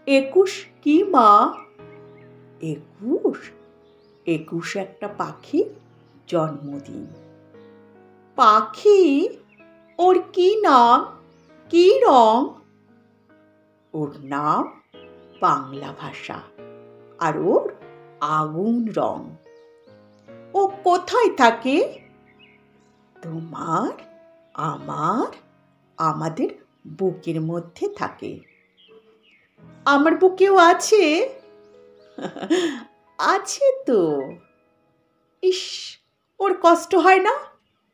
একুশ কি মা? একুশ? একুশ একটা পাখির জন্মদিন। পাখি? ওর কি নাম, কি রং? ওর নাম বাংলা ভাষা, আর ওর আগুন রং। ও কোথায় থাকে? তোমার, আমার, আমাদের বুকের মধ্যে থাকে। আমার বুকেও আছে। আছে তো। ইস, ওর কষ্ট হয় না?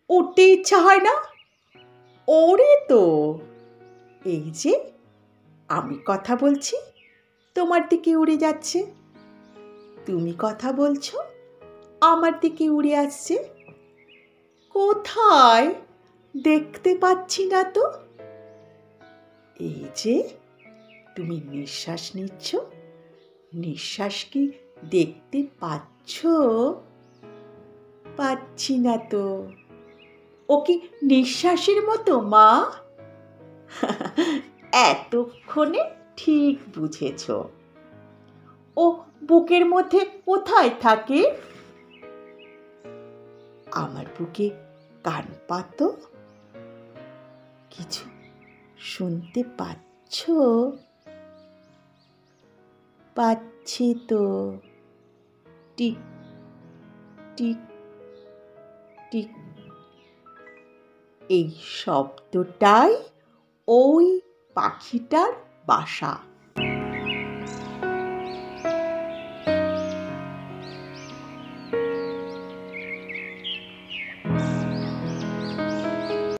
উঠতে ইচ্ছা হয় না? ওরে তো, এই যে আমি কথা বলছি, তোমার দিকে উড়ে যাচ্ছে। তুমি কথা বলছো, আমার দিকে উড়ে আসছে। কোথায়? দেখতে পাচ্ছি না তো। এই যে তুমি নিঃশ্বাস নিচ্ছ, নিঃশ্বাস কি দেখতে পাচ্ছ? পাচ্ছি না তো। ও কি নিঃশ্বাসের মতো মা? এতক্ষণে ঠিক বুঝেছ। ও বুকের মধ্যে কোথায় থাকে? আমার বুকে কান পাতো, কিছু শুনতে পাচ্ছ? পাচ্ছি তো। Tick tick tick. এই শব্দটাই ওই পাখিটার বাসা।